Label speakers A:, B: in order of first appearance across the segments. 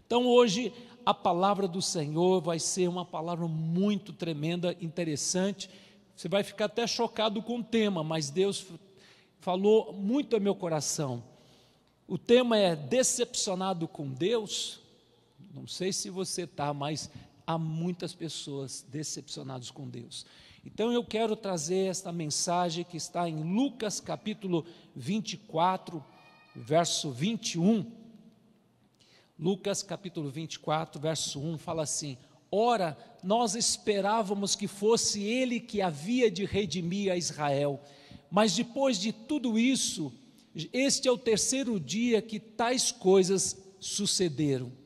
A: Então hoje a palavra do Senhor vai ser uma palavra muito tremenda, interessante. Você vai ficar até chocado com o tema, mas Deus falou muito ao meu coração. O tema é decepcionado com Deus. Não sei se você está, mas há muitas pessoas decepcionadas com Deus. Então eu quero trazer esta mensagem que está em Lucas capítulo 24, verso 21. Lucas capítulo 24, verso 1, fala assim: ora, nós esperávamos que fosse Ele que havia de redimir a Israel, mas depois de tudo isso, este é o terceiro dia que tais coisas sucederam.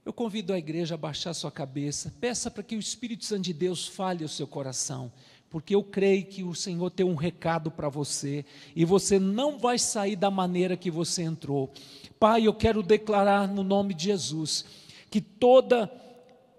A: Eu convido a igreja a baixar sua cabeça, peça para que o Espírito Santo de Deus fale ao seu coração, porque eu creio que o Senhor tem um recado para você, e você não vai sair da maneira que você entrou. Pai, eu quero declarar no nome de Jesus, que toda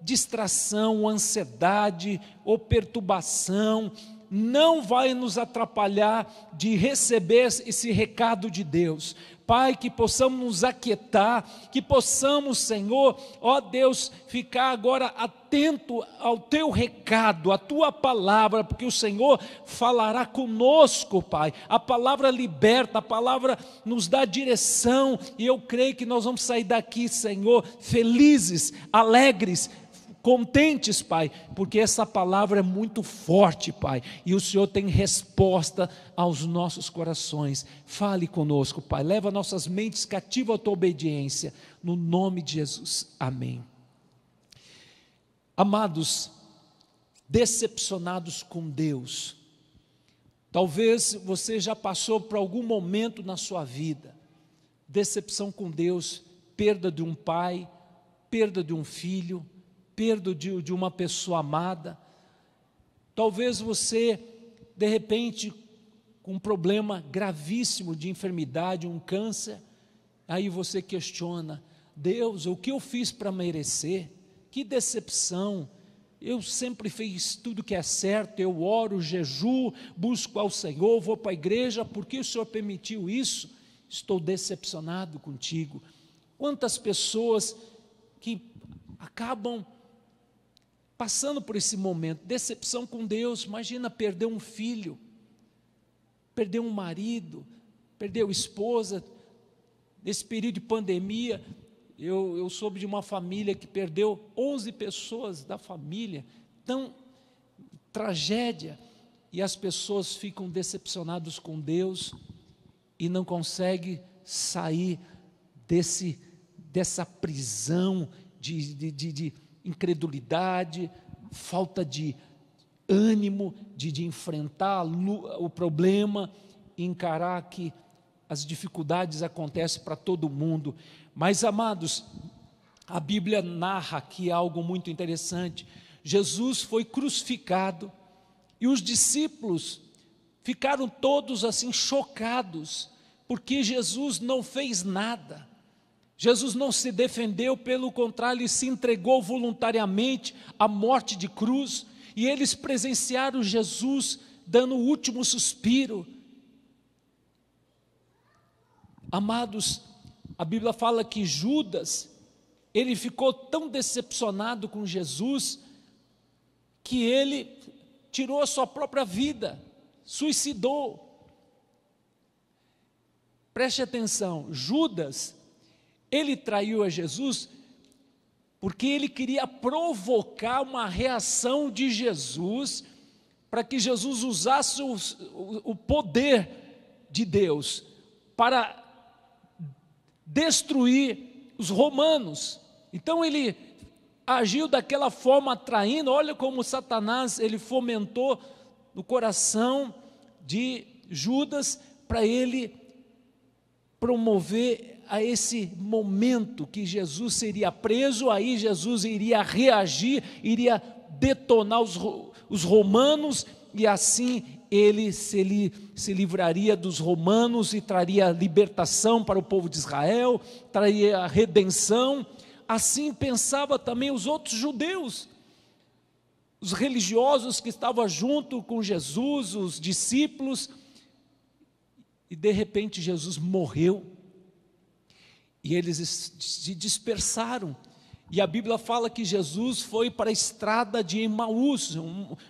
A: distração, ansiedade ou perturbação não vai nos atrapalhar de receber esse recado de Deus. Pai, que possamos nos aquietar, que possamos, Senhor, ó Deus, ficar agora atento ao Teu recado, à Tua palavra, porque o Senhor falará conosco, Pai. A palavra liberta, a palavra nos dá direção, e eu creio que nós vamos sair daqui, Senhor, felizes, alegres, contentes, Pai, porque essa palavra é muito forte, Pai, e o Senhor tem resposta aos nossos corações. Fale conosco, Pai, leva nossas mentes cativas à Tua obediência, no nome de Jesus, amém. Amados, decepcionados com Deus, talvez você já passou por algum momento na sua vida, decepção com Deus, perda de um pai, perda de um filho, perda de uma pessoa amada. Talvez você, de repente, com um problema gravíssimo de enfermidade, um câncer, aí você questiona: Deus, o que eu fiz para merecer? Que decepção! Eu sempre fiz tudo que é certo, eu oro, jejuo, busco ao Senhor, vou para a igreja, por que o Senhor permitiu isso? Estou decepcionado contigo. Quantas pessoas que acabam passando por esse momento, decepção com Deus. Imagina perder um filho, perder um marido, perder a esposa. Nesse período de pandemia, eu soube de uma família que perdeu 11 pessoas da família. Então, tragédia, e as pessoas ficam decepcionadas com Deus e não conseguem sair dessa prisão de incredulidade, falta de ânimo de enfrentar o problema, e encarar que as dificuldades acontecem para todo mundo. Mas, amados, a Bíblia narra aqui algo muito interessante. Jesus foi crucificado e os discípulos ficaram todos assim chocados, porque Jesus não fez nada. Jesus não se defendeu, pelo contrário, ele se entregou voluntariamente à morte de cruz, e eles presenciaram Jesus dando o último suspiro. Amados, a Bíblia fala que Judas, ele ficou tão decepcionado com Jesus, que ele tirou a sua própria vida, suicidou. Preste atenção, Judas, ele traiu a Jesus porque ele queria provocar uma reação de Jesus, para que Jesus usasse o poder de Deus para destruir os romanos. Então ele agiu daquela forma, atraindo. Olha como Satanás, ele fomentou no coração de Judas, para ele promover a esse momento que Jesus seria preso. Aí Jesus iria reagir, iria detonar os romanos, e assim ele se livraria dos romanos e traria libertação para o povo de Israel, traria a redenção. Assim pensava também os outros judeus, os religiosos que estavam junto com Jesus, os discípulos. E de repente Jesus morreu. E eles se dispersaram. E a Bíblia fala que Jesus foi para a estrada de Emaús,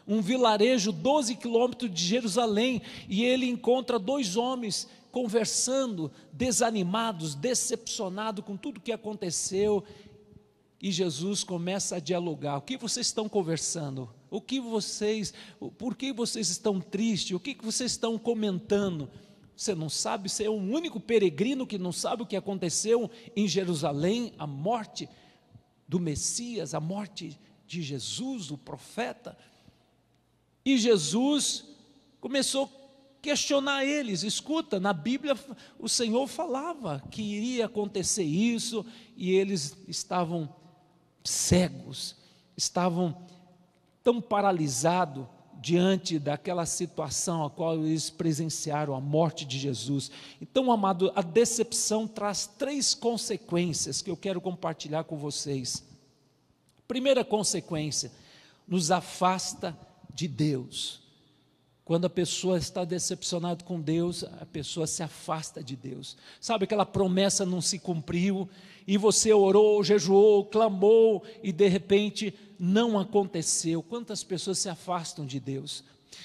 A: um vilarejo 12 quilômetros de Jerusalém, e ele encontra dois homens conversando, desanimados, decepcionados com tudo que aconteceu, e Jesus começa a dialogar. O que vocês estão conversando? Por que vocês estão tristes? O que vocês estão comentando? Você não sabe? Você é o único peregrino que não sabe o que aconteceu em Jerusalém, a morte do Messias, a morte de Jesus, o profeta. E Jesus começou a questionar eles. Escuta, na Bíblia o Senhor falava que iria acontecer isso, e eles estavam cegos, estavam tão paralisados diante daquela situação a qual eles presenciaram, a morte de Jesus. Então, amado, a decepção traz 3 consequências que eu quero compartilhar com vocês. Primeira consequência, nos afasta de Deus. Quando a pessoa está decepcionada com Deus, a pessoa se afasta de Deus. Sabe, aquela promessa não se cumpriu, e você orou, jejuou, clamou, e de repente não aconteceu. Quantas pessoas se afastam de Deus?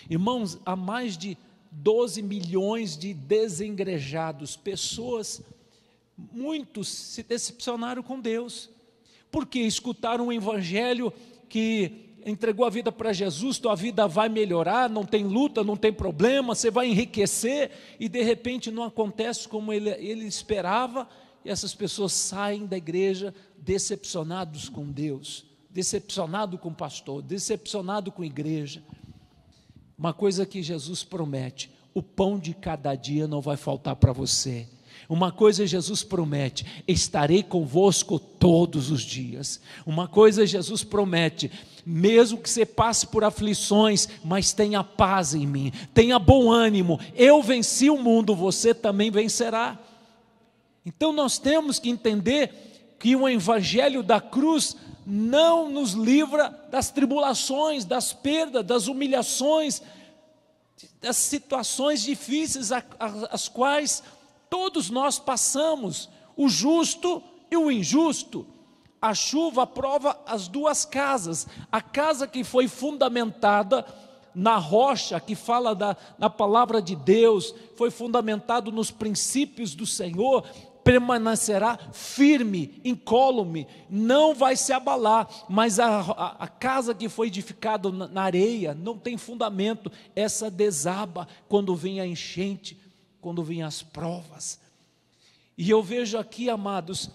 A: Irmãos, há mais de 12 milhões de desengrejados, pessoas, muitos se decepcionaram com Deus, porque escutaram um evangelho que entregou a vida para Jesus, tua vida vai melhorar, não tem luta, não tem problema, você vai enriquecer, e de repente não acontece como ele esperava, e essas pessoas saem da igreja decepcionados com Deus, decepcionado com o pastor, decepcionado com a igreja. Uma coisa que Jesus promete: o pão de cada dia não vai faltar para você. Uma coisa Jesus promete: estarei convosco todos os dias. Uma coisa Jesus promete: mesmo que você passe por aflições, mas tenha paz em mim, tenha bom ânimo, eu venci o mundo, você também vencerá. Então nós temos que entender que o evangelho da cruz não nos livra das tribulações, das perdas, das humilhações, das situações difíceis as quais todos nós passamos, o justo e o injusto. A chuva prova as duas casas, a casa que foi fundamentada na rocha, que fala na palavra de Deus, foi fundamentado nos princípios do Senhor, permanecerá firme, incólume, não vai se abalar. Mas a casa que foi edificada na areia, não tem fundamento, essa desaba quando vem a enchente, quando vem as provas. E eu vejo aqui, amados,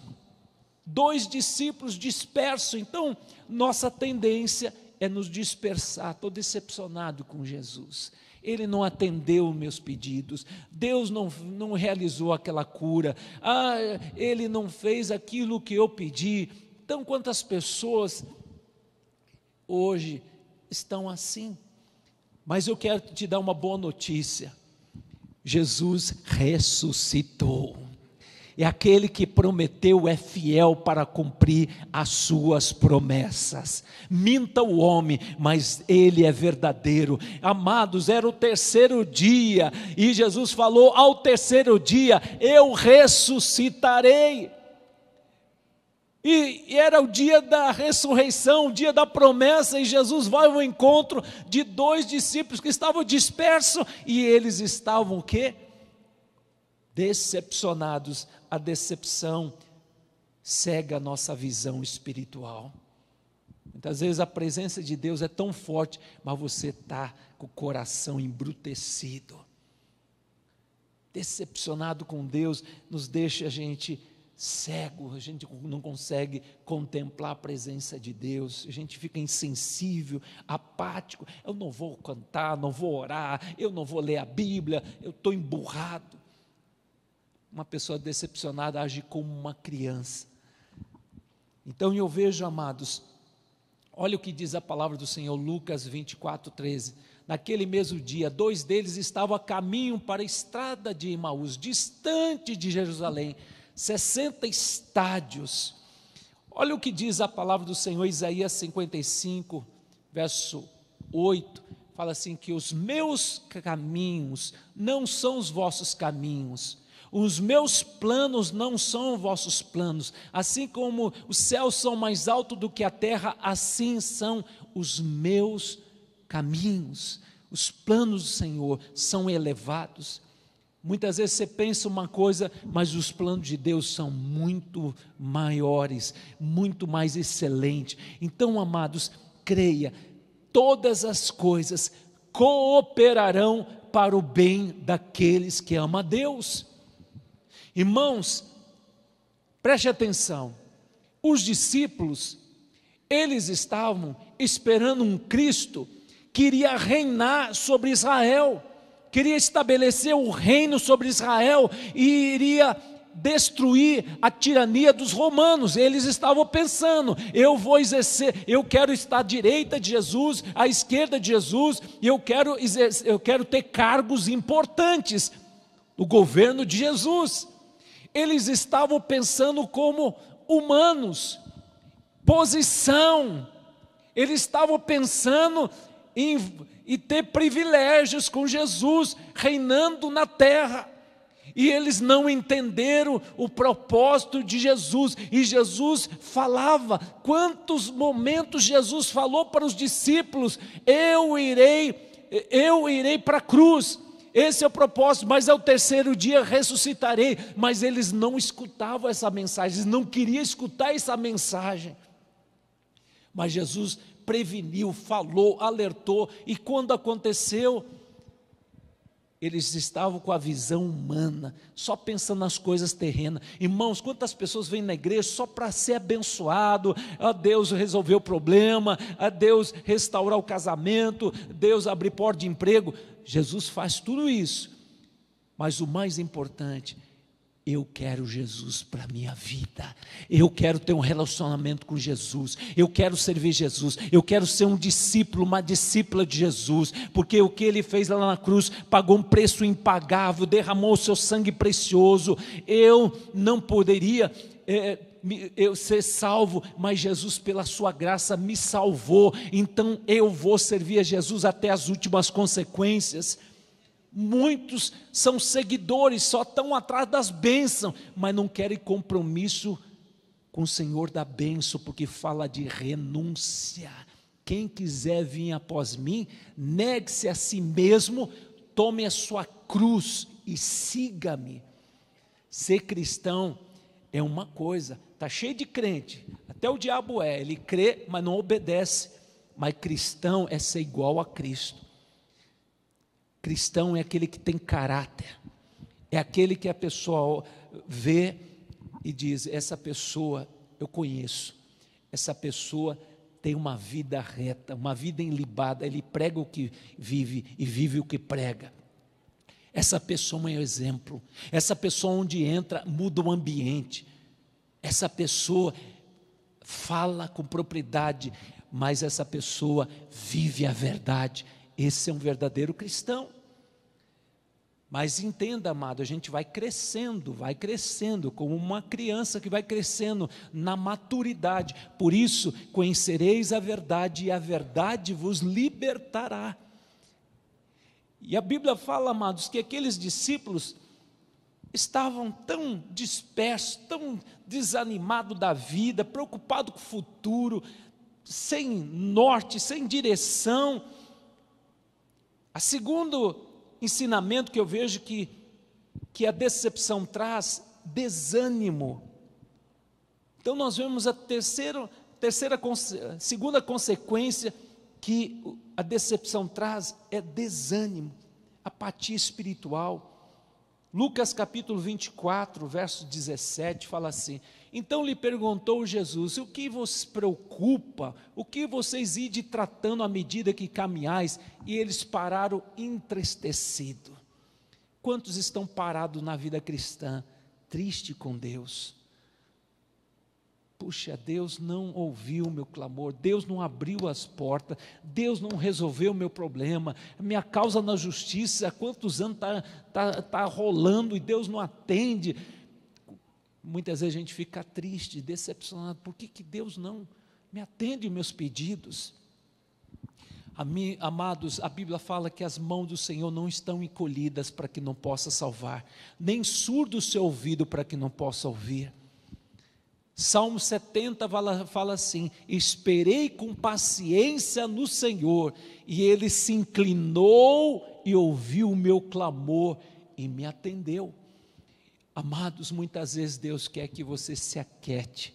A: 2 discípulos dispersos. Então nossa tendência é nos dispersar. Estou decepcionado com Jesus, Ele não atendeu meus pedidos, Deus não realizou aquela cura, Ele não fez aquilo que eu pedi. Então quantas pessoas hoje estão assim? Mas eu quero te dar uma boa notícia: Jesus ressuscitou. E aquele que prometeu é fiel para cumprir as suas promessas. Minta o homem, mas ele é verdadeiro. Amados, era o 3º dia, e Jesus falou: ao 3º dia eu ressuscitarei. E era o dia da ressurreição, o dia da promessa, e Jesus vai ao encontro de 2 discípulos que estavam dispersos, e eles estavam o quê? Decepcionados. A decepção cega a nossa visão espiritual. Muitas vezes a presença de Deus é tão forte, mas você está com o coração embrutecido. Decepcionado com Deus nos deixa a gente cego, a gente não consegue contemplar a presença de Deus, a gente fica insensível, apático. Eu não vou cantar, não vou orar, eu não vou ler a Bíblia, eu estou emburrado. Uma pessoa decepcionada age como uma criança. Então eu vejo, amados, olha o que diz a palavra do Senhor, Lucas 24:13. Naquele mesmo dia, 2 deles estavam a caminho para a estrada de Emaús, distante de Jerusalém, 60 estádios. Olha o que diz a palavra do Senhor, Isaías 55, verso 8, fala assim: que os meus caminhos não são os vossos caminhos, os meus planos não são vossos planos, assim como os céus são mais altos do que a terra, assim são os meus caminhos. Os planos do Senhor são elevados. Muitas vezes você pensa uma coisa, mas os planos de Deus são muito maiores, muito mais excelentes. Então, amados, creia, todas as coisas cooperarão para o bem daqueles que amam a Deus. Irmãos, preste atenção, os discípulos, eles estavam esperando um Cristo que iria reinar sobre Israel, queria estabelecer o reino sobre Israel e iria destruir a tirania dos romanos. Eles estavam pensando, eu vou exercer, eu quero estar à direita de Jesus, à esquerda de Jesus, e eu quero ter cargos importantes no governo de Jesus. Eles estavam pensando como humanos, posição, eles estavam pensando em ter privilégios com Jesus, reinando na terra, e eles não entenderam o propósito de Jesus, e Jesus falava, quantos momentos Jesus falou para os discípulos, eu irei para a cruz, esse é o propósito, mas ao terceiro dia ressuscitarei, mas eles não escutavam essa mensagem, eles não queriam escutar essa mensagem, mas Jesus preveniu, falou, alertou, e quando aconteceu, eles estavam com a visão humana, só pensando nas coisas terrenas. Irmãos, quantas pessoas vêm na igreja só para ser abençoado, a Deus resolver o problema, a Deus restaurar o casamento, Deus abrir porta de emprego. Jesus faz tudo isso, mas o mais importante, eu quero Jesus para a minha vida, eu quero ter um relacionamento com Jesus, eu quero servir Jesus, eu quero ser um discípulo, uma discípula de Jesus, porque o que Ele fez lá na cruz, pagou um preço impagável, derramou o seu sangue precioso, eu não poderia eu ser salvo, mas Jesus pela sua graça me salvou, então eu vou servir a Jesus até as últimas consequências. Muitos são seguidores, só estão atrás das bênçãos, mas não querem compromisso com o Senhor da bênção, porque fala de renúncia. Quem quiser vir após mim, negue-se a si mesmo, tome a sua cruz e siga-me. Ser cristão é uma coisa, está cheio de crente, até o diabo ele crê, mas não obedece, mas cristão é ser igual a Cristo. Cristão é aquele que tem caráter, é aquele que a pessoa vê e diz, essa pessoa eu conheço, essa pessoa tem uma vida reta, uma vida ilibada, ele prega o que vive e vive o que prega. Essa pessoa é um exemplo, essa pessoa onde entra muda o ambiente, essa pessoa fala com propriedade, mas essa pessoa vive a verdade. Esse é um verdadeiro cristão. Mas entenda, amado, a gente vai crescendo, como uma criança que vai crescendo na maturidade. Por isso, conhecereis a verdade, e a verdade vos libertará. E a Bíblia fala, amados, que aqueles discípulos estavam tão dispersos, tão desanimados da vida, preocupados com o futuro, sem norte, sem direção. A segundo ensinamento que eu vejo que a decepção traz, desânimo. Então nós vemos a segunda consequência que a decepção traz é desânimo, apatia espiritual. Lucas capítulo 24, verso 17, fala assim, então lhe perguntou Jesus, o que vos preocupa, o que vocês idem tratando à medida que caminhais? E eles pararam entristecidos. Quantos estão parados na vida cristã, triste com Deus? Puxa, Deus não ouviu o meu clamor, Deus não abriu as portas, Deus não resolveu o meu problema, minha causa na justiça, há quantos anos está rolando e Deus não atende. Muitas vezes a gente fica triste, decepcionado, por que Deus não me atende os meus pedidos? Amados, a Bíblia fala que as mãos do Senhor não estão encolhidas para que não possa salvar, nem surdo o seu ouvido para que não possa ouvir. Salmo 70 fala assim: esperei com paciência no Senhor, e Ele se inclinou e ouviu o meu clamor e me atendeu. Amados, muitas vezes Deus quer que você se aquiete.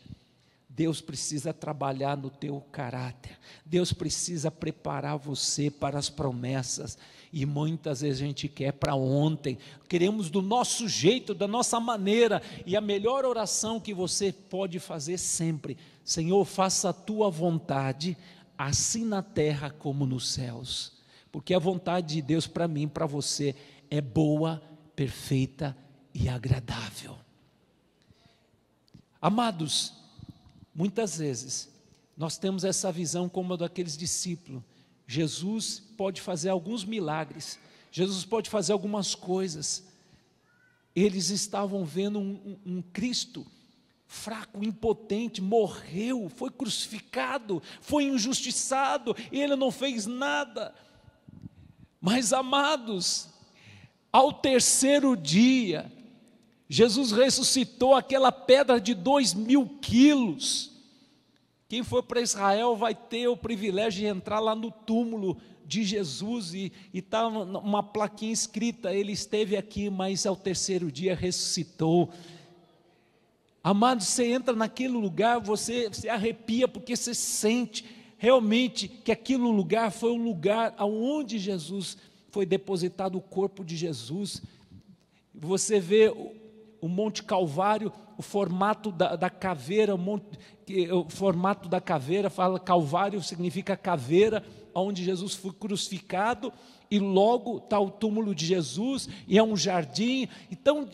A: Deus precisa trabalhar no teu caráter, Deus precisa preparar você para as promessas, e muitas vezes a gente quer para ontem, queremos do nosso jeito, da nossa maneira, e a melhor oração que você pode fazer sempre: Senhor, faça a tua vontade, assim na terra como nos céus, porque a vontade de Deus para mim, para você, é boa, perfeita e agradável. Amados, muitas vezes, nós temos essa visão como a daqueles discípulos. Jesus pode fazer alguns milagres, Jesus pode fazer algumas coisas. Eles estavam vendo um Cristo fraco, impotente, morreu, foi crucificado, foi injustiçado, e Ele não fez nada. Mas, amados, ao terceiro dia, Jesus ressuscitou aquela pedra de 2.000 quilos. Quem for para Israel vai ter o privilégio de entrar lá no túmulo de Jesus, e está uma plaquinha escrita: Ele esteve aqui, mas ao terceiro dia ressuscitou. Amado, você entra naquele lugar, você se arrepia, porque você sente realmente que aquele lugar foi um lugar onde Jesus foi depositado, o corpo de Jesus. Você vê o Monte Calvário, o formato da caveira, o formato da caveira, fala Calvário significa caveira, onde Jesus foi crucificado, e logo está o túmulo de Jesus, e é um jardim. Então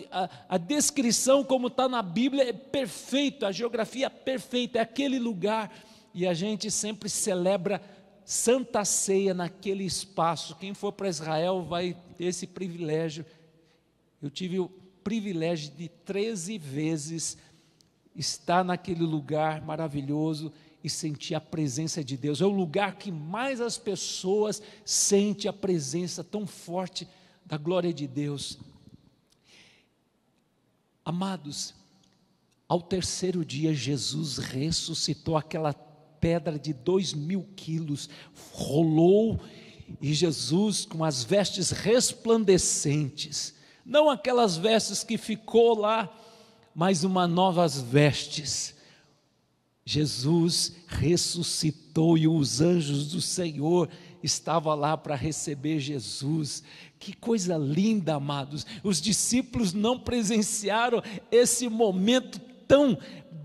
A: a descrição como está na Bíblia é perfeita, a geografia é perfeita, é aquele lugar, e a gente sempre celebra Santa Ceia naquele espaço. Quem for para Israel vai ter esse privilégio. Eu tive o privilégio de 13 vezes estar naquele lugar maravilhoso e sentir a presença de Deus. É o lugar que mais as pessoas sentem a presença tão forte da glória de Deus. Amados, ao terceiro dia Jesus ressuscitou, aquela pedra de 2.000 quilos rolou, e Jesus, com as vestes resplandecentes, não aquelas vestes que ficou lá, mas novas vestes. Jesus ressuscitou, e os anjos do Senhor estavam lá para receber Jesus. Que coisa linda, amados. Os discípulos não presenciaram esse momento tão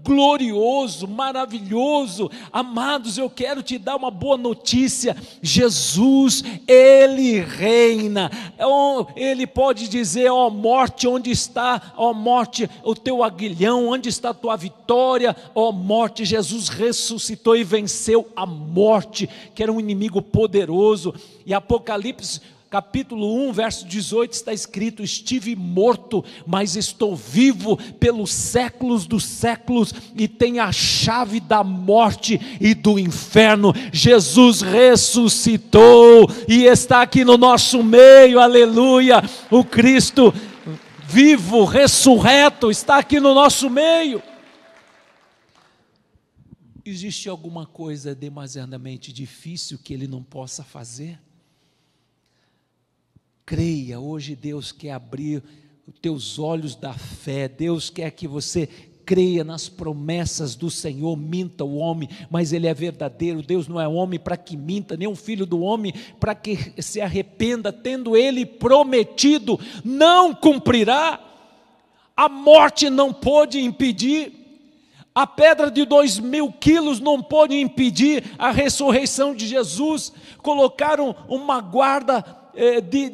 A: glorioso, maravilhoso. Amados, eu quero te dar uma boa notícia: Jesus, Ele reina. Ele pode dizer: ó morte, onde está, ó morte, o teu aguilhão, onde está a tua vitória, ó morte? Jesus ressuscitou e venceu a morte, que era um inimigo poderoso. E Apocalipse capítulo 1, verso 18, está escrito: estive morto, mas estou vivo pelos séculos dos séculos, e tenho a chave da morte e do inferno. Jesus ressuscitou e está aqui no nosso meio, aleluia. O Cristo vivo, ressurreto, está aqui no nosso meio. Existe alguma coisa demasiadamente difícil que Ele não possa fazer? Creia, hoje Deus quer abrir os teus olhos da fé. Deus quer que você creia nas promessas do Senhor. Minta o homem, mas Ele é verdadeiro. Deus não é homem para que minta, nem um filho do homem para que se arrependa. Tendo Ele prometido, não cumprirá. A morte não pôde impedir, a pedra de 2.000 quilos não pôde impedir a ressurreição de Jesus. Colocaram uma guarda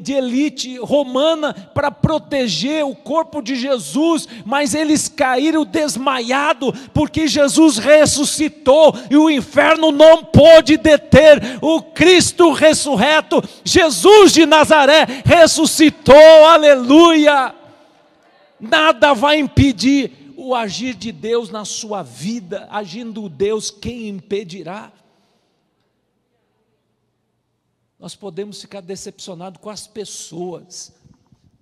A: de elite romana para proteger o corpo de Jesus, mas eles caíram desmaiados, porque Jesus ressuscitou e o inferno não pôde deter o Cristo ressurreto. Jesus de Nazaré ressuscitou, aleluia. Nada vai impedir o agir de Deus na sua vida. Agindo Deus, quem impedirá? Nós podemos ficar decepcionados com as pessoas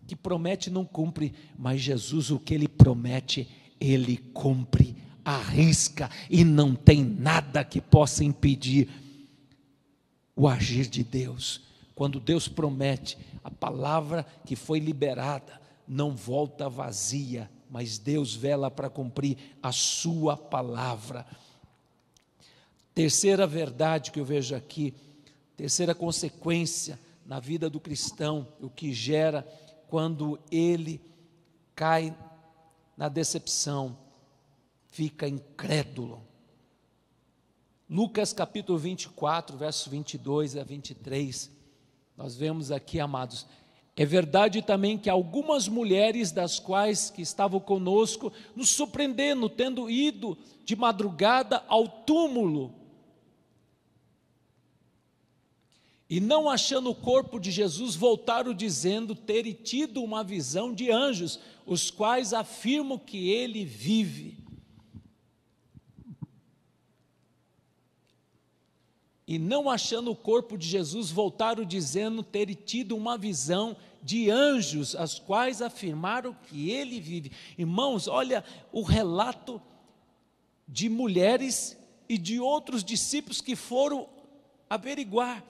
A: que promete e não cumpre, mas Jesus, o que Ele promete, Ele cumpre, arrisca, e não tem nada que possa impedir o agir de Deus. Quando Deus promete, a palavra que foi liberada não volta vazia, mas Deus vela para cumprir a sua palavra. Terceira verdade que eu vejo aqui, terceira consequência na vida do cristão, o que gera quando ele cai na decepção, fica incrédulo. Lucas capítulo 24, versos 22 a 23, nós vemos aqui, amados, é verdade também que algumas mulheres das quais que estavam conosco, nos surpreendendo, tendo ido de madrugada ao túmulo, e não achando o corpo de Jesus, voltaram dizendo terem tido uma visão de anjos, os quais afirmam que ele vive. E não achando o corpo de Jesus, voltaram dizendo terem tido uma visão de anjos, as quais afirmaram que ele vive. Irmãos, olha o relato de mulheres e de outros discípulos que foram averiguar.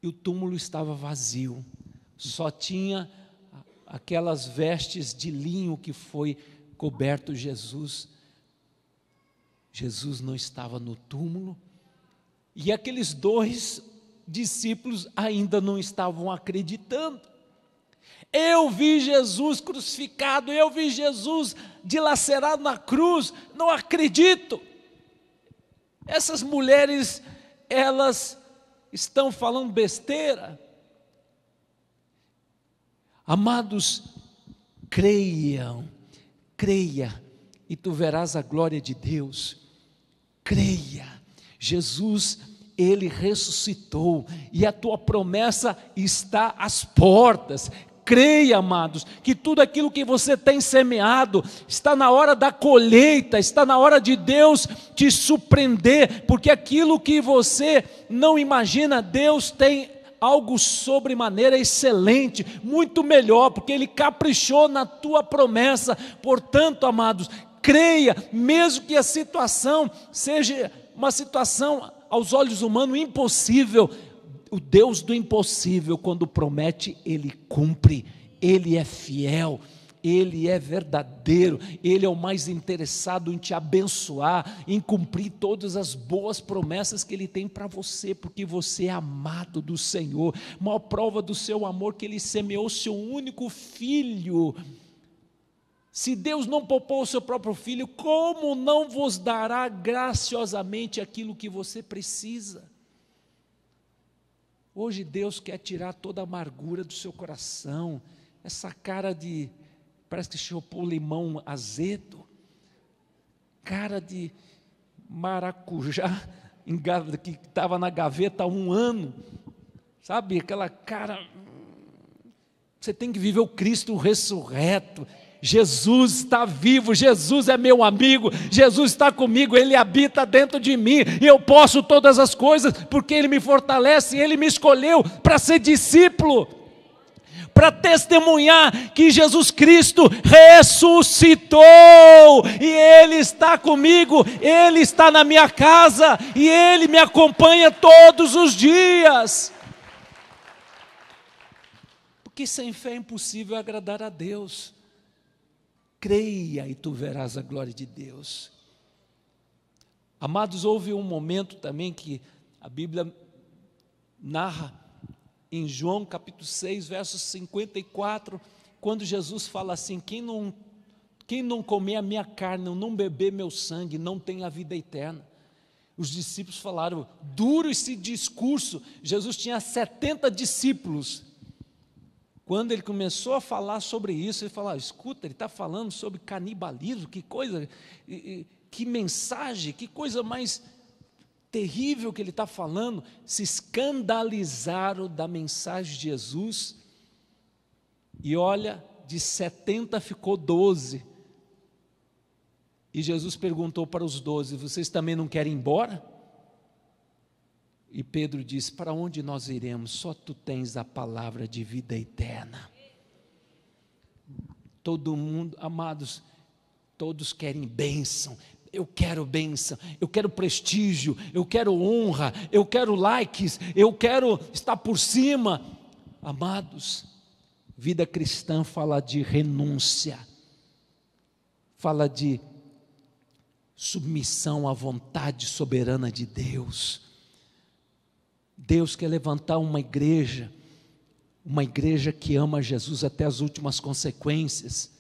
A: E o túmulo estava vazio, só tinha aquelas vestes de linho que foi coberto Jesus. Jesus não estava no túmulo, e aqueles dois discípulos ainda não estavam acreditando. Eu vi Jesus crucificado, eu vi Jesus dilacerado na cruz, não acredito. Essas mulheres, elas estão falando besteira. Amados, creia, e tu verás a glória de Deus. Creia, Jesus, Ele ressuscitou, e a tua promessa está às portas. Creia, amados, que tudo aquilo que você tem semeado, está na hora da colheita, está na hora de Deus te surpreender, porque aquilo que você não imagina, Deus tem algo sobremaneira excelente, muito melhor, porque Ele caprichou na tua promessa. Portanto, amados, creia, mesmo que a situação seja uma situação aos olhos humanos impossível, o Deus do impossível, quando promete, Ele cumpre, Ele é fiel, Ele é verdadeiro, Ele é o mais interessado em te abençoar, em cumprir todas as boas promessas que Ele tem para você, porque você é amado do Senhor. Maior prova do seu amor, que Ele semeou seu único filho. Se Deus não poupou o seu próprio filho, como não vos dará graciosamente aquilo que você precisa? Hoje Deus quer tirar toda a amargura do seu coração, essa cara de, parece que chupou limão azedo, cara de maracujá, que estava na gaveta há 1 ano, sabe, aquela cara. Você tem que viver o Cristo ressurreto. Jesus está vivo, Jesus é meu amigo, Jesus está comigo, Ele habita dentro de mim, e eu posso todas as coisas, porque Ele me fortalece, Ele me escolheu para ser discípulo, para testemunhar que Jesus Cristo ressuscitou, e Ele está comigo, Ele está na minha casa, e Ele me acompanha todos os dias, porque sem fé é impossível agradar a Deus. Creia e tu verás a glória de Deus. Amados, houve um momento também que a Bíblia narra em João capítulo 6, verso 54, quando Jesus fala assim: quem não comer a minha carne, não beber meu sangue, não tem a vida eterna. Os discípulos falaram, duro esse discurso. Jesus tinha 70 discípulos. Quando ele começou a falar sobre isso, ele falou, escuta, ele está falando sobre canibalismo, que coisa, que mensagem, que coisa mais terrível que ele está falando. Se escandalizaram da mensagem de Jesus, e olha, de 70 ficou 12, e Jesus perguntou para os 12, vocês também não querem ir embora? E Pedro diz: para onde nós iremos? Só tu tens a palavra de vida eterna. Todo mundo, amados, todos querem bênção. Eu quero bênção, eu quero prestígio, eu quero honra, eu quero likes, eu quero estar por cima. Amados, vida cristã fala de renúncia, fala de submissão à vontade soberana de Deus. Deus quer levantar uma igreja que ama Jesus até as últimas consequências,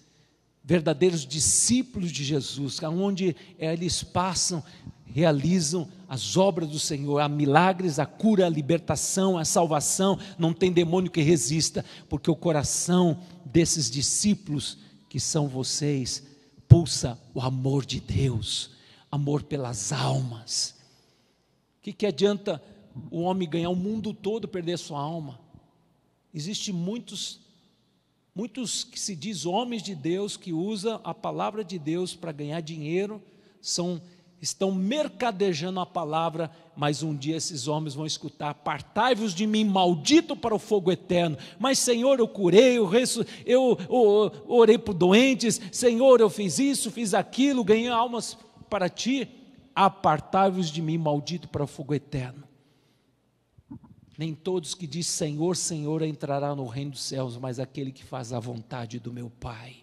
A: verdadeiros discípulos de Jesus, onde eles passam, realizam as obras do Senhor, há milagres, a cura, a libertação, a salvação, não tem demônio que resista, porque o coração desses discípulos, que são vocês, pulsa o amor de Deus, amor pelas almas. O que adianta o homem ganhar o mundo todo e perder sua alma? Existem muitos que se diz homens de Deus, que usam a palavra de Deus para ganhar dinheiro, estão mercadejando a palavra, mas um dia esses homens vão escutar: apartai-vos de mim, maldito, para o fogo eterno. Mas Senhor, eu curei, eu orei por doentes, Senhor, eu fiz isso, fiz aquilo, ganhei almas para ti. Apartai-vos de mim, maldito, para o fogo eterno. Nem todos que dizem Senhor, Senhor entrará no reino dos céus, mas aquele que faz a vontade do meu Pai.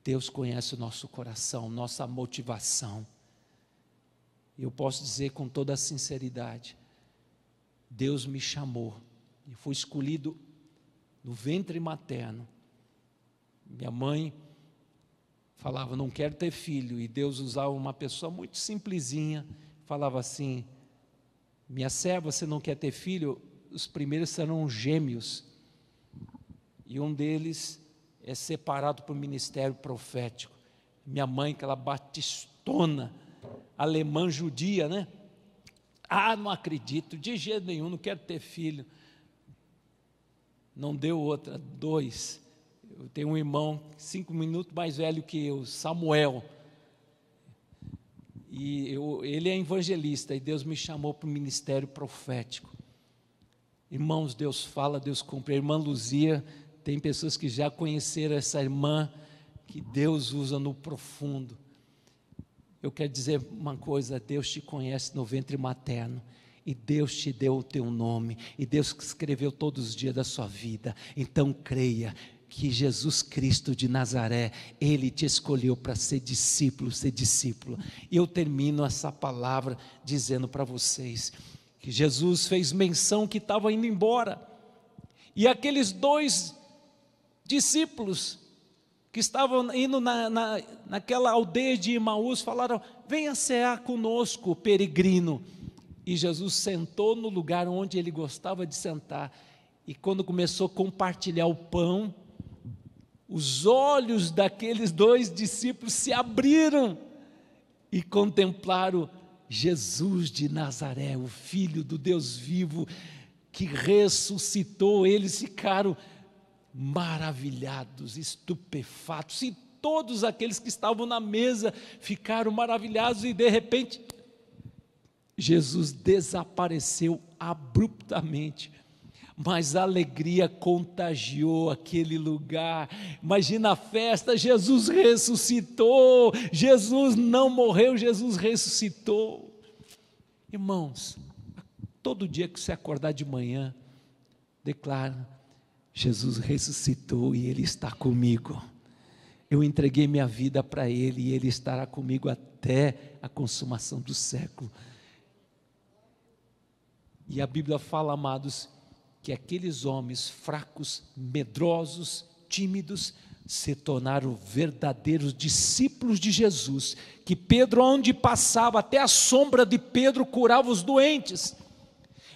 A: Deus conhece o nosso coração, nossa motivação. Eu posso dizer com toda a sinceridade: Deus me chamou, e fui escolhido no ventre materno. Minha mãe falava: não quero ter filho, e Deus usava uma pessoa muito simplesinha, falava assim: minha serva, você não quer ter filho? Os primeiros serão gêmeos, e um deles é separado para o ministério profético. Minha mãe, aquela batistona, alemã judia, né? Não acredito, de jeito nenhum, não quero ter filho. Não deu outra, 2. Eu tenho um irmão 5 minutos mais velho que eu, Samuel. E ele é evangelista, e Deus me chamou para o ministério profético. Irmãos, Deus fala, Deus cumpre. A irmã Luzia, tem pessoas que já conheceram essa irmã, que Deus usa no profundo. Eu quero dizer uma coisa: Deus te conhece no ventre materno, e Deus te deu o teu nome, e Deus escreveu todos os dias da sua vida. Então creia que Jesus Cristo de Nazaré, Ele te escolheu para ser discípulo. E eu termino essa palavra dizendo para vocês, que Jesus fez menção que estava indo embora, e aqueles 2 discípulos, que estavam indo naquela aldeia de Emaús, falaram: venha cear conosco, peregrino. E Jesus sentou no lugar onde ele gostava de sentar, e quando começou a compartilhar o pão, os olhos daqueles 2 discípulos se abriram e contemplaram Jesus de Nazaré, o Filho do Deus vivo, que ressuscitou. Eles ficaram maravilhados, estupefatos, e todos aqueles que estavam na mesa ficaram maravilhados, e de repente Jesus desapareceu abruptamente. Mas a alegria contagiou aquele lugar. Imagina a festa: Jesus ressuscitou, Jesus não morreu, Jesus ressuscitou. Irmãos, todo dia que você acordar de manhã, declara: Jesus ressuscitou e Ele está comigo. Eu entreguei minha vida para Ele, e Ele estará comigo até a consumação do século. E a Bíblia fala, amados, que aqueles homens fracos, medrosos, tímidos, se tornaram verdadeiros discípulos de Jesus, que Pedro, onde passava, até a sombra de Pedro curava os doentes.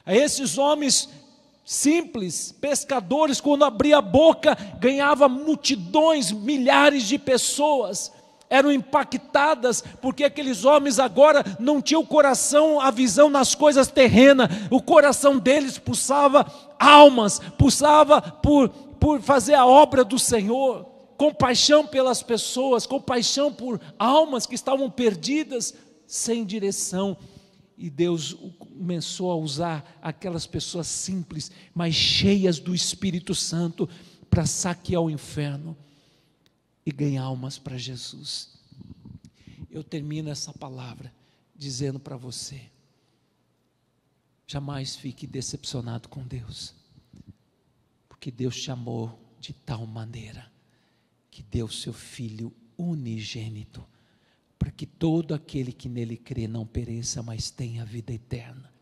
A: A esses homens simples, pescadores, quando abria a boca, ganhava multidões, milhares de pessoas, eram impactadas, porque aqueles homens agora não tinham o coração, a visão nas coisas terrenas, o coração deles pulsava almas, pulsava por fazer a obra do Senhor, compaixão pelas pessoas, compaixão por almas que estavam perdidas, sem direção. e Deus começou a usar aquelas pessoas simples, mas cheias do Espírito Santo, para saquear o inferno e ganhar almas para Jesus. Eu termino essa palavra dizendo para você: jamais fique decepcionado com Deus, porque Deus te amou de tal maneira que deu seu Filho unigênito, para que todo aquele que nele crê não pereça, mas tenha a vida eterna.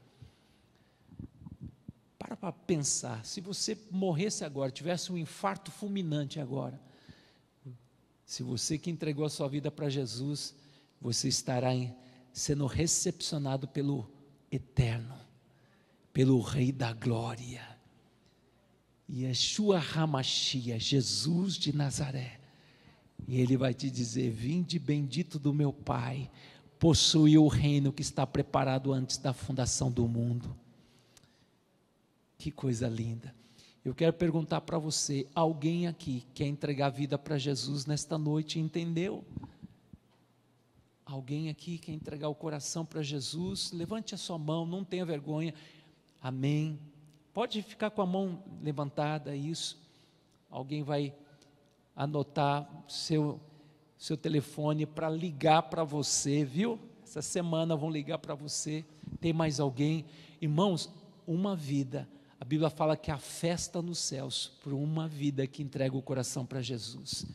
A: Para pensar, se você morresse agora, tivesse um infarto fulminante agora, se você que entregou a sua vida para Jesus, você estará sendo recepcionado pelo Eterno, pelo Rei da Glória, Yeshua HaMashiach, Jesus de Nazaré, e Ele vai te dizer: vinde bendito do meu Pai, possui o reino que está preparado antes da fundação do mundo. Que coisa linda. Eu quero perguntar para você: alguém aqui quer entregar a vida para Jesus nesta noite? Entendeu? Alguém aqui quer entregar o coração para Jesus? Levante a sua mão, não tenha vergonha. Amém. Pode ficar com a mão levantada, isso. Alguém vai anotar seu telefone para ligar para você, viu? Essa semana vão ligar para você. Tem mais alguém? Irmãos, uma vida. A Bíblia fala que há festa nos céus por uma vida que entrega o coração para Jesus.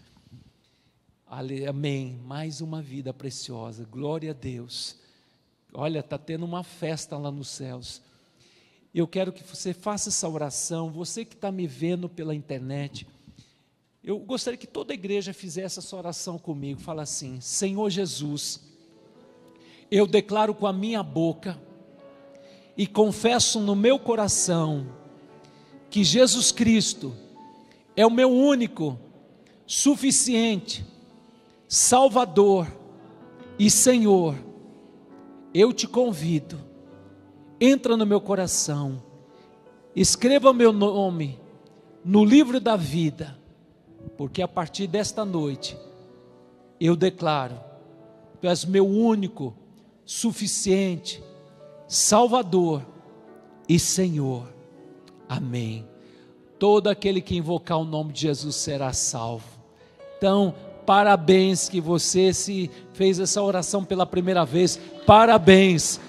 A: Amém. Mais uma vida preciosa. Glória a Deus. Olha, está tendo uma festa lá nos céus. Eu quero que você faça essa oração. Você que está me vendo pela internet, eu gostaria que toda a igreja fizesse essa oração comigo. Fala assim: Senhor Jesus, eu declaro com a minha boca e confesso no meu coração que Jesus Cristo é o meu único, suficiente Salvador e Senhor. Eu te convido, entra no meu coração, escreva o meu nome no livro da vida, porque a partir desta noite eu declaro: tu és meu único, suficiente Salvador e Senhor. Amém. Todo aquele que invocar o nome de Jesus será salvo. Então, parabéns que você se fez essa oração pela primeira vez. Parabéns.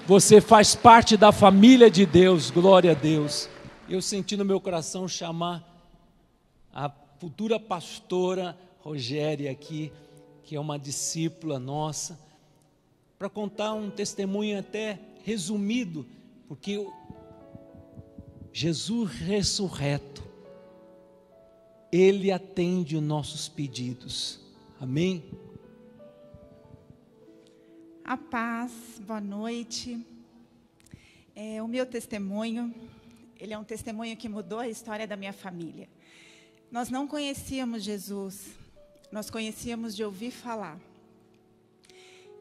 A: Você faz parte da família de Deus. Glória a Deus. Eu senti no meu coração chamar a futura pastora Rogéria aqui, que é uma discípula nossa, para contar um testemunho até resumido, porque Jesus ressurreto, Ele atende os nossos pedidos. Amém?
B: A paz, boa noite. O meu testemunho, ele é um testemunho que mudou a história da minha família. Nós não conhecíamos Jesus, nós conhecíamos de ouvir falar.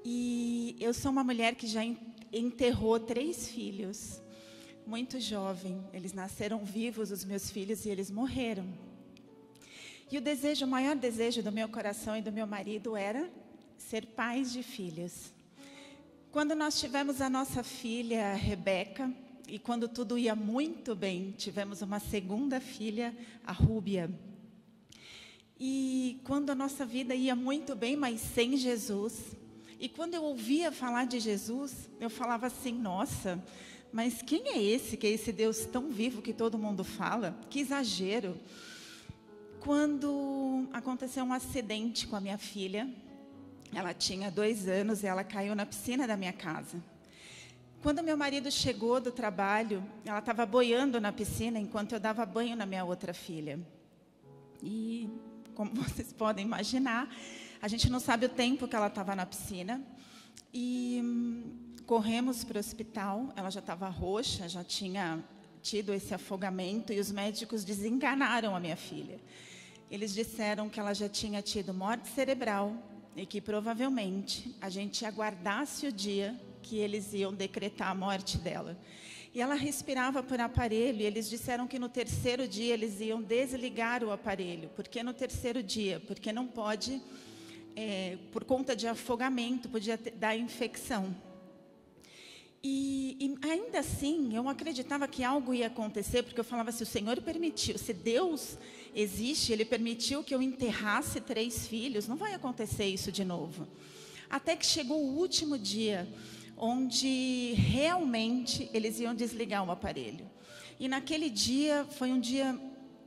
B: E eu sou uma mulher que já enterrou 3 filhos, muito jovem. Eles nasceram vivos, os meus filhos, e eles morreram. E o maior desejo do meu coração e do meu marido era ser pais de filhos. Quando nós tivemos a nossa filha, Rebeca, e quando tudo ia muito bem, tivemos uma segunda filha, a Rúbia. E quando a nossa vida ia muito bem, mas sem Jesus, e quando eu ouvia falar de Jesus, eu falava assim: nossa, mas quem é esse Deus tão vivo que todo mundo fala? Que exagero. Quando aconteceu um acidente com a minha filha, ela tinha 2 anos e ela caiu na piscina da minha casa. Quando meu marido chegou do trabalho, ela estava boiando na piscina enquanto eu dava banho na minha outra filha. E, como vocês podem imaginar, a gente não sabe o tempo que ela estava na piscina. E corremos para o hospital, ela já estava roxa, já tinha tido esse afogamento, e os médicos desenganaram a minha filha. Eles disseram que ela já tinha tido morte cerebral e que provavelmente a gente aguardasse o dia que eles iam decretar a morte dela. E ela respirava por aparelho, e eles disseram que no 3º dia eles iam desligar o aparelho. Por que no 3º dia? Porque não pode, por conta de afogamento, podia dar infecção. E ainda assim, eu acreditava que algo ia acontecer, porque eu falava, se o Senhor permitiu, se Deus existe, Ele permitiu que eu enterrasse 3 filhos, não vai acontecer isso de novo. Até que chegou o último dia, onde realmente eles iam desligar o aparelho. E naquele dia, foi um dia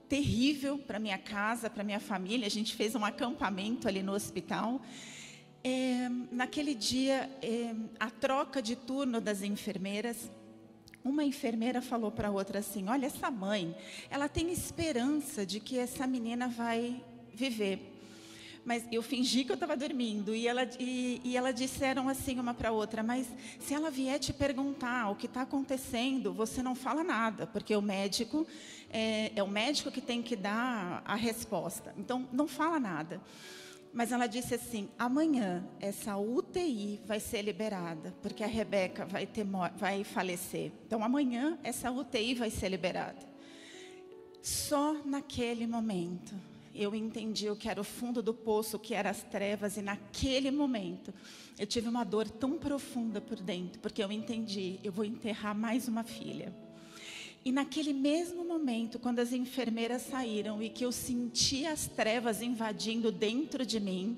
B: terrível para minha casa, para minha família. A gente fez um acampamento ali no hospital. Naquele dia, a troca de turno das enfermeiras, uma enfermeira falou para a outra assim, olha, essa mãe, ela tem esperança de que essa menina vai viver. Mas eu fingi que eu estava dormindo, e ela disseram assim uma para a outra, mas se ela vier te perguntar o que está acontecendo, você não fala nada, porque o médico, é o médico que tem que dar a resposta, então não fala nada. Mas ela disse assim, amanhã essa UTI vai ser liberada, porque a Rebeca vai falecer. Então amanhã essa UTI vai ser liberada. Só naquele momento eu entendi o que era o fundo do poço, o que eram as trevas, e naquele momento eu tive uma dor tão profunda por dentro, porque eu entendi, eu vou enterrar mais uma filha. E naquele mesmo momento, quando as enfermeiras saíram e que eu senti as trevas invadindo dentro de mim,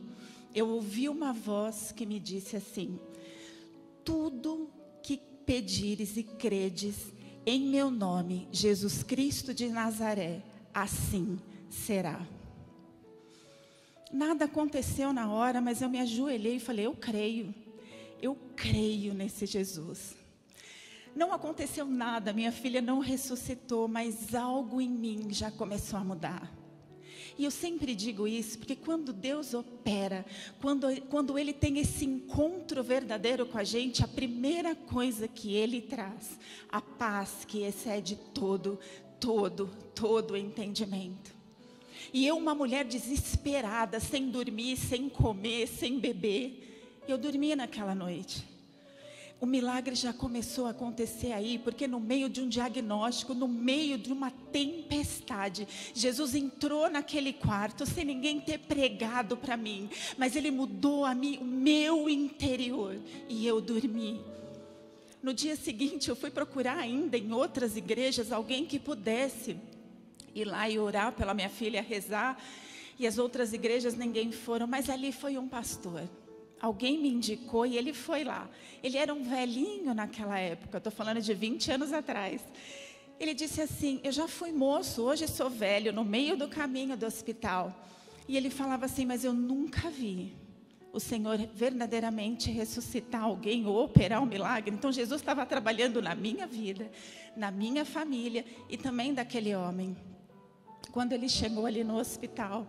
B: eu ouvi uma voz que me disse assim, tudo que pedires e credes em meu nome, Jesus Cristo de Nazaré, assim será. Nada aconteceu na hora, mas eu me ajoelhei e falei, eu creio nesse Jesus. Não aconteceu nada, minha filha não ressuscitou, mas algo em mim já começou a mudar. E eu sempre digo isso, porque quando Deus opera, quando Ele tem esse encontro verdadeiro com a gente, a primeira coisa que Ele traz, a paz que excede todo entendimento. E eu, uma mulher desesperada, sem dormir, sem comer, sem beber, eu dormia naquela noite. O milagre já começou a acontecer aí, porque no meio de um diagnóstico, no meio de uma tempestade, Jesus entrou naquele quarto sem ninguém ter pregado para mim, mas Ele mudou o meu interior, e eu dormi. No dia seguinte eu fui procurar ainda em outras igrejas alguém que pudesse ir lá e orar pela minha filha, rezar, e as outras igrejas ninguém foram, mas ali foi um pastor. Alguém me indicou e ele foi lá. Ele era um velhinho naquela época, estou falando de 20 anos atrás. Ele disse assim, eu já fui moço, hoje sou velho, no meio do caminho do hospital. E ele falava assim, mas eu nunca vi o Senhor verdadeiramente ressuscitar alguém ou operar um milagre. Então Jesus estava trabalhando na minha vida, na minha família e também daquele homem. Quando ele chegou ali no hospital,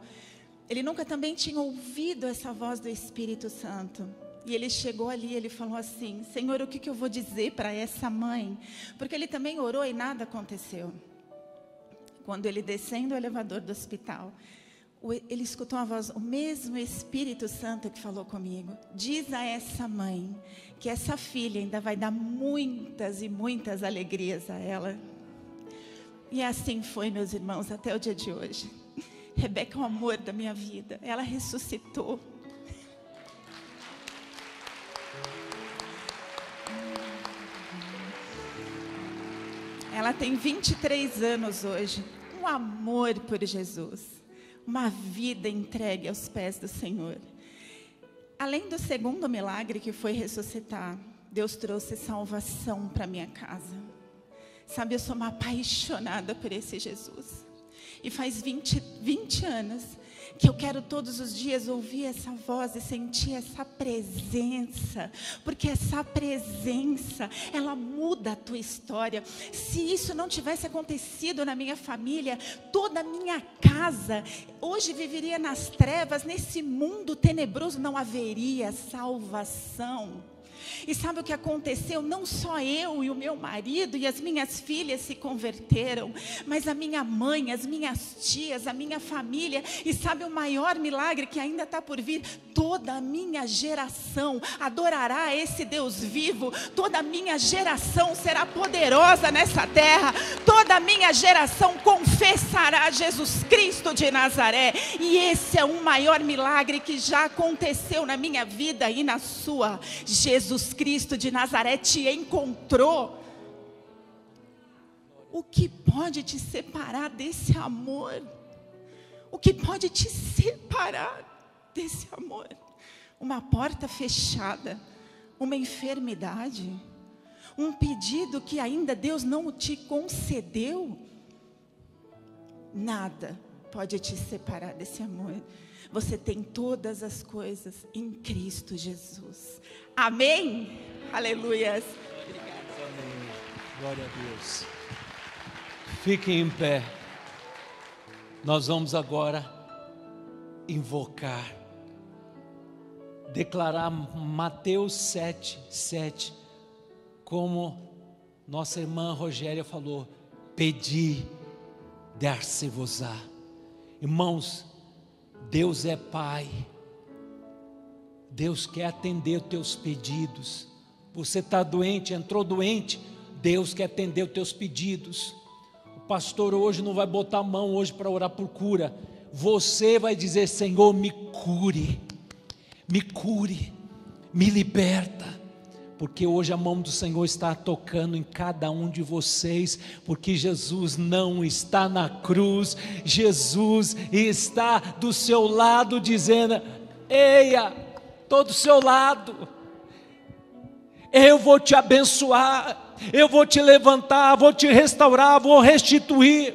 B: ele nunca também tinha ouvido essa voz do Espírito Santo. E ele chegou ali, ele falou assim, Senhor, o que eu vou dizer para essa mãe? Porque ele também orou e nada aconteceu. Quando ele descendo o elevador do hospital, ele escutou uma voz, o mesmo Espírito Santo que falou comigo. Diz a essa mãe que essa filha ainda vai dar muitas e muitas alegrias a ela. E assim foi, meus irmãos, até o dia de hoje. Rebeca é o amor da minha vida. Ela ressuscitou. Ela tem 23 anos hoje. Um amor por Jesus. Uma vida entregue aos pés do Senhor. Além do segundo milagre que foi ressuscitar, Deus trouxe salvação para minha casa. Sabe, eu sou uma apaixonada por esse Jesus. E faz 20 anos que eu quero todos os dias ouvir essa voz e sentir essa presença. Porque essa presença, ela muda a tua história. Se isso não tivesse acontecido na minha família, toda a minha casa hoje viveria nas trevas, nesse mundo tenebroso, não haveria salvação. E sabe o que aconteceu? Não só eu e o meu marido e as minhas filhas se converteram, mas a minha mãe, as minhas tias, a minha família. E sabe o maior milagre que ainda está por vir? Toda a minha geração adorará esse Deus vivo. Toda a minha geração será poderosa nessa terra. Toda a minha geração confessará Jesus Cristo de Nazaré. E esse é o maior milagre que já aconteceu na minha vida e na sua. Jesus Jesus Cristo de Nazaré te encontrou. O que pode te separar desse amor? O que pode te separar desse amor? Uma porta fechada, uma enfermidade, um pedido que ainda Deus não te concedeu? Nada pode te separar desse amor. Você tem todas as coisas em Cristo Jesus. Amém? Aleluias.
A: Amém. Glória a Deus. Fiquem em pé. Nós vamos agora invocar, declarar Mateus 7:7, como nossa irmã Rogéria falou: pedi, dar-se-vos-á. Irmãos, Deus é Pai. Deus quer atender os teus pedidos. Você está doente, entrou doente, Deus quer atender os teus pedidos. O pastor hoje não vai botar a mão hoje para orar por cura. Você vai dizer: Senhor, me cure, me liberta. Porque hoje a mão do Senhor está tocando em cada um de vocês, porque Jesus não está na cruz, Jesus está do seu lado dizendo: eia, estou do seu lado, eu vou te abençoar, eu vou te levantar, vou te restaurar, vou restituir,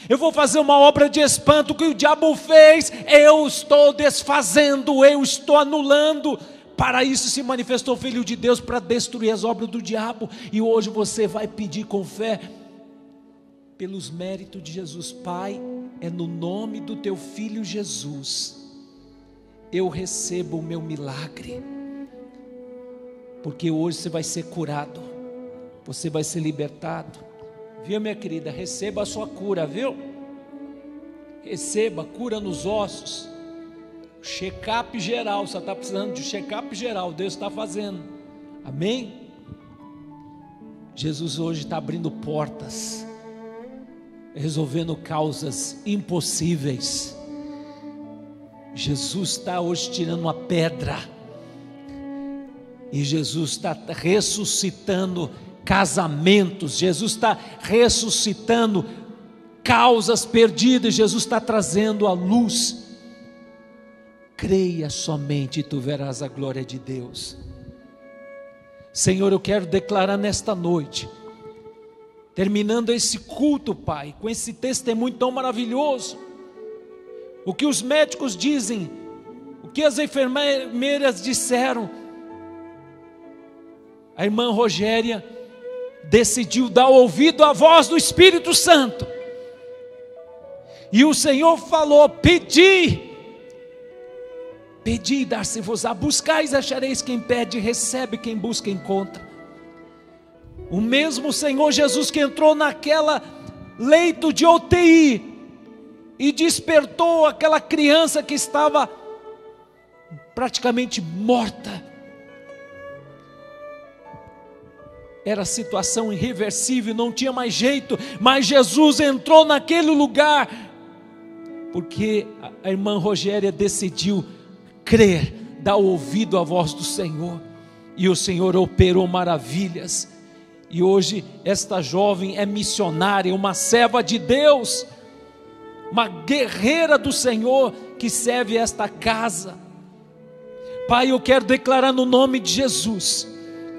A: eu vou fazer uma obra de espanto que o diabo fez, eu estou desfazendo, eu estou anulando. Para isso se manifestou o Filho de Deus, para destruir as obras do diabo. E hoje você vai pedir com fé, pelos méritos de Jesus. Pai, é no nome do teu Filho Jesus, eu recebo o meu milagre, porque hoje você vai ser curado, você vai ser libertado, viu, minha querida? Receba a sua cura, viu? Receba cura nos ossos, check-up geral. Você está precisando de check-up geral, Deus está fazendo, amém? Jesus hoje está abrindo portas, resolvendo causas impossíveis. Jesus está hoje tirando uma pedra, e Jesus está ressuscitando casamentos, Jesus está ressuscitando causas perdidas, Jesus está trazendo a luz. Creia somente e tu verás a glória de Deus. Senhor, eu quero declarar nesta noite, terminando esse culto, Pai, com esse testemunho tão maravilhoso, o que os médicos dizem, o que as enfermeiras disseram. A irmã Rogéria decidiu dar ouvido à voz do Espírito Santo, e o Senhor falou: pedi e dar-se-vos-á, buscais, achareis, quem pede recebe, quem busca encontra. O mesmo Senhor Jesus que entrou naquela leito de UTI e despertou aquela criança que estava praticamente morta, era situação irreversível, não tinha mais jeito, mas Jesus entrou naquele lugar, porque a irmã Rogéria decidiu crer, dar ouvido à voz do Senhor, e o Senhor operou maravilhas. E hoje esta jovem é missionária, uma serva de Deus, uma guerreira do Senhor, que serve esta casa. Pai, eu quero declarar no nome de Jesus,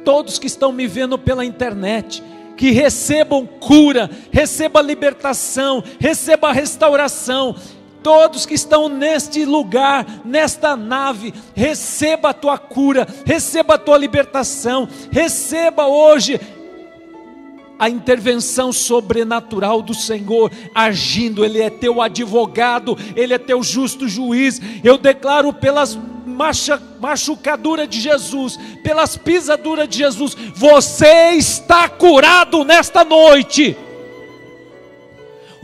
A: todos que estão me vendo pela internet, que recebam cura, receba libertação, receba restauração. Todos que estão neste lugar, nesta nave, receba a tua cura, receba a tua libertação, receba hoje a intervenção sobrenatural do Senhor agindo. Ele é teu advogado, Ele é teu justo juiz. Eu declaro pelas machucaduras de Jesus, pelas pisaduras de Jesus, você está curado nesta noite.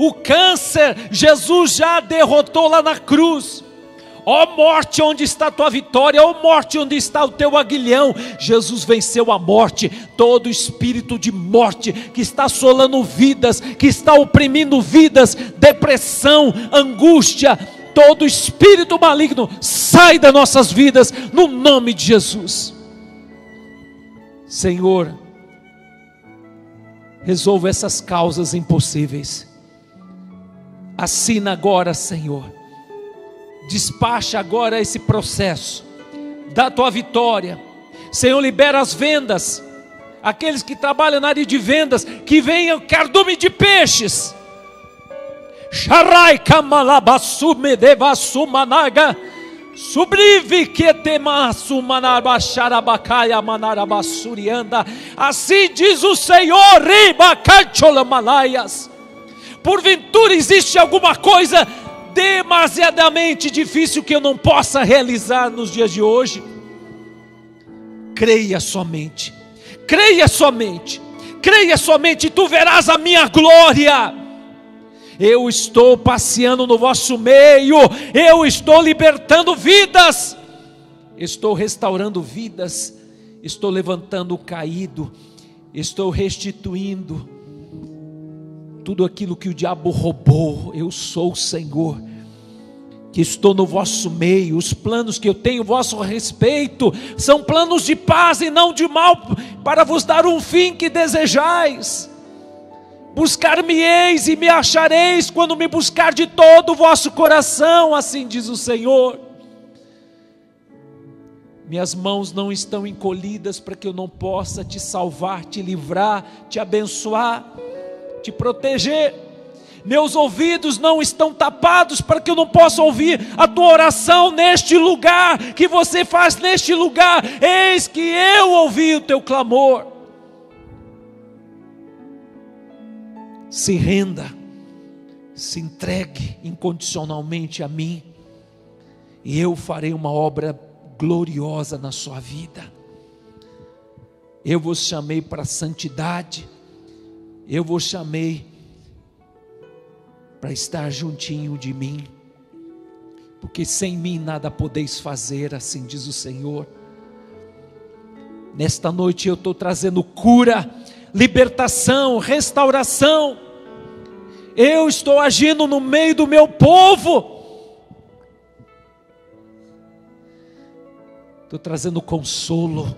A: O câncer, Jesus já derrotou lá na cruz. Ó morte, onde está a tua vitória? Ó morte, onde está o teu aguilhão? Jesus venceu a morte. Todo espírito de morte que está assolando vidas, que está oprimindo vidas, depressão, angústia, todo espírito maligno, sai das nossas vidas, no nome de Jesus. Senhor, resolva essas causas impossíveis. Assina agora, Senhor. Despacha agora esse processo. Dá a tua vitória. Senhor, libera as vendas. Aqueles que trabalham na área de vendas, que venham cardume de peixes. Sharai kamalabasume devasumanaga. Sublive que temasu manarabacharabacaya manarabassurianda. Assim diz o Senhor, ribacachola-malaias. Porventura existe alguma coisa demasiadamente difícil que eu não possa realizar nos dias de hoje? Creia somente, creia somente, creia somente, e tu verás a minha glória. Eu estou passeando no vosso meio, eu estou libertando vidas, estou restaurando vidas, estou levantando o caído, estou restituindo tudo aquilo que o diabo roubou. Eu sou o Senhor, que estou no vosso meio. Os planos que eu tenho a vosso respeito são planos de paz e não de mal, para vos dar um fim que desejais. Buscar-me-eis e me achareis, quando me buscar de todo o vosso coração, assim diz o Senhor. Minhas mãos não estão encolhidas para que eu não possa te salvar, te livrar, te abençoar, te proteger. Meus ouvidos não estão tapados para que eu não possa ouvir a tua oração neste lugar, que você faz neste lugar. Eis que eu ouvi o teu clamor. Se renda, se entregue incondicionalmente a mim, e eu farei uma obra gloriosa na sua vida. Eu vos chamei para a santidade, eu vos chamei para estar juntinho de mim, porque sem mim nada podeis fazer, assim diz o Senhor. Nesta noite eu estou trazendo cura, libertação, restauração. Eu estou agindo no meio do meu povo. Estou trazendo consolo.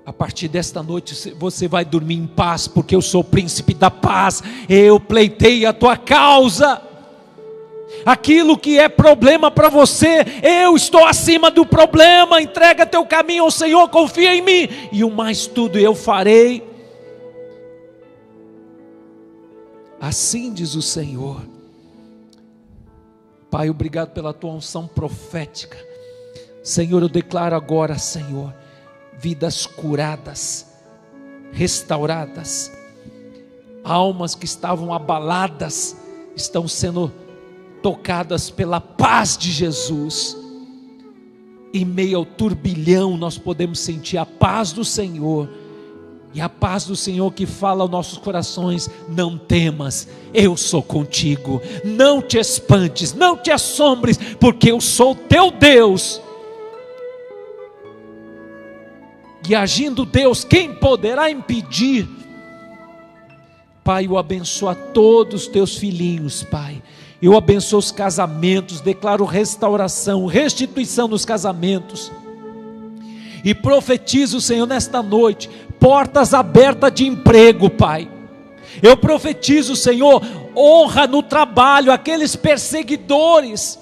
A: A partir desta noite você vai dormir em paz, porque eu sou o príncipe da paz. Eu pleitei a tua causa. Aquilo que é problema para você, eu estou acima do problema. Entrega teu caminho ao Senhor, confia em mim, e o mais tudo eu farei. Assim diz o Senhor. Pai, obrigado pela tua unção profética. Senhor, eu declaro agora, Senhor, vidas curadas, restauradas. Almas que estavam abaladas estão sendo tocadas pela paz de Jesus. Em meio ao turbilhão nós podemos sentir a paz do Senhor, e a paz do Senhor que fala aos nossos corações: não temas, eu sou contigo, não te espantes, não te assombres, porque eu sou teu Deus. E agindo Deus, quem poderá impedir? Pai, eu abençoo a todos os teus filhinhos, Pai. Eu abençoo os casamentos, declaro restauração, restituição nos casamentos. E profetizo, Senhor, nesta noite, portas abertas de emprego, Pai. Eu profetizo, Senhor, honra no trabalho. Aqueles perseguidores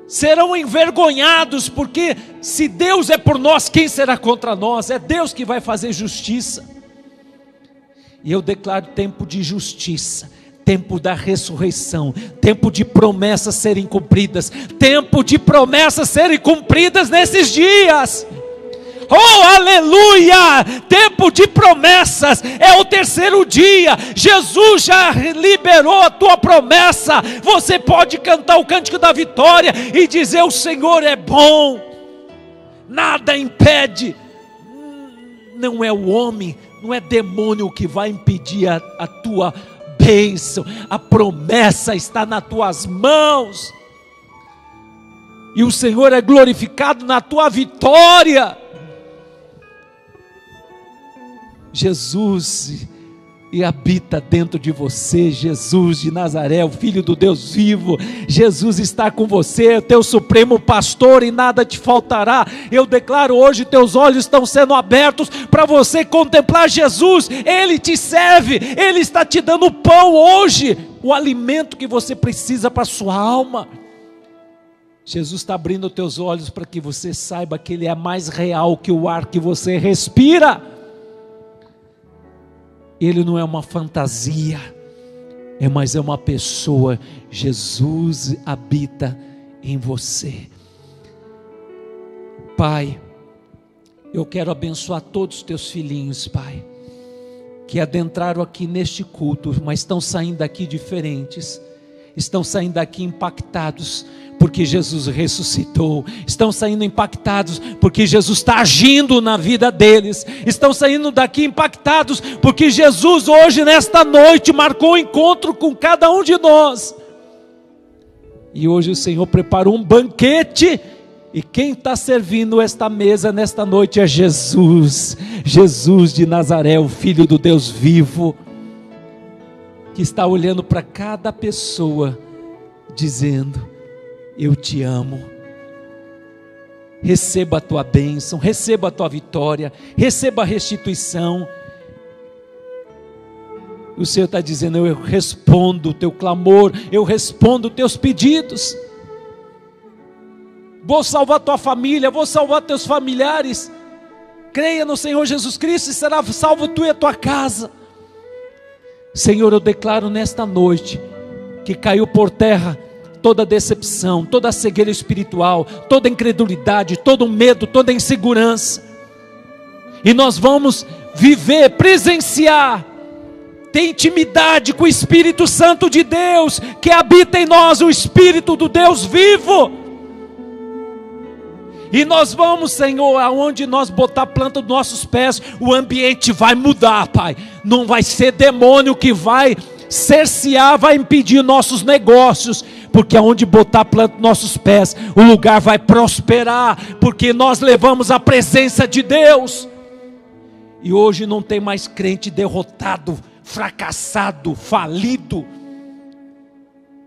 A: serão envergonhados, porque se Deus é por nós, quem será contra nós? É Deus que vai fazer justiça. E eu declaro tempo de justiça, tempo da ressurreição, tempo de promessas serem cumpridas, tempo de promessas serem cumpridas nesses dias. Oh, aleluia! Tempo de promessas, é o terceiro dia. Jesus já liberou a tua promessa. Você pode cantar o cântico da vitória e dizer: o Senhor é bom, nada impede. Não é o homem, não é demônio que vai impedir a tua bênção. A promessa está nas tuas mãos, e o Senhor é glorificado na tua vitória. Jesus e habita dentro de você. Jesus de Nazaré, o Filho do Deus vivo. Jesus está com você, teu supremo pastor, e nada te faltará. Eu declaro hoje, teus olhos estão sendo abertos para você contemplar Jesus. Ele te serve, Ele está te dando o pão hoje, o alimento que você precisa para a sua alma. Jesus está abrindo teus olhos para que você saiba que Ele é mais real que o ar que você respira. Ele não é uma fantasia, mas é uma pessoa. Jesus habita em você. Pai, eu quero abençoar todos os teus filhinhos, Pai, que adentraram aqui neste culto, mas estão saindo daqui diferentes, estão saindo daqui impactados, porque Jesus ressuscitou, estão saindo impactados, porque Jesus está agindo na vida deles, estão saindo daqui impactados, porque Jesus hoje, nesta noite, marcou um encontro com cada um de nós, e hoje o Senhor preparou um banquete, e quem está servindo esta mesa nesta noite é Jesus, Jesus de Nazaré, o Filho do Deus vivo, que está olhando para cada pessoa, dizendo: eu te amo. Receba a tua bênção, receba a tua vitória, receba a restituição. O Senhor está dizendo: eu respondo o teu clamor, eu respondo os teus pedidos. Vou salvar tua família, vou salvar teus familiares. Creia no Senhor Jesus Cristo e será salvo tu e a tua casa. Senhor, eu declaro nesta noite que caiu por terra toda decepção, toda cegueira espiritual, toda incredulidade, todo medo, toda insegurança, e nós vamos viver, presenciar, ter intimidade com o Espírito Santo de Deus, que habita em nós, o Espírito do Deus vivo, e nós vamos, Senhor, aonde nós botar a planta dos nossos pés, o ambiente vai mudar, Pai, não vai ser demônio que vai cercear, vai impedir nossos negócios, porque aonde botar a planta dos nossos pés, o lugar vai prosperar, porque nós levamos a presença de Deus, e hoje não tem mais crente derrotado, fracassado, falido.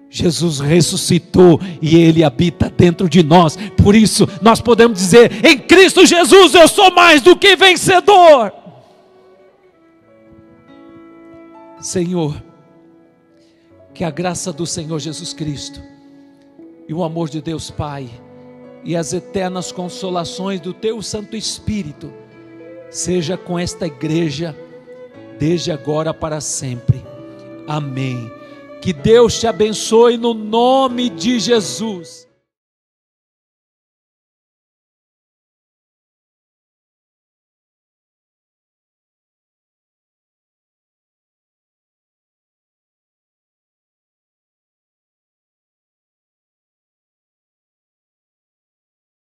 A: Jesus ressuscitou e Ele habita dentro de nós, por isso nós podemos dizer: em Cristo Jesus eu sou mais do que vencedor. Senhor, que a graça do Senhor Jesus Cristo, e o amor de Deus Pai, e as eternas consolações do Teu Santo Espírito, seja com esta igreja, desde agora para sempre. Amém. Que Deus te abençoe no nome de Jesus.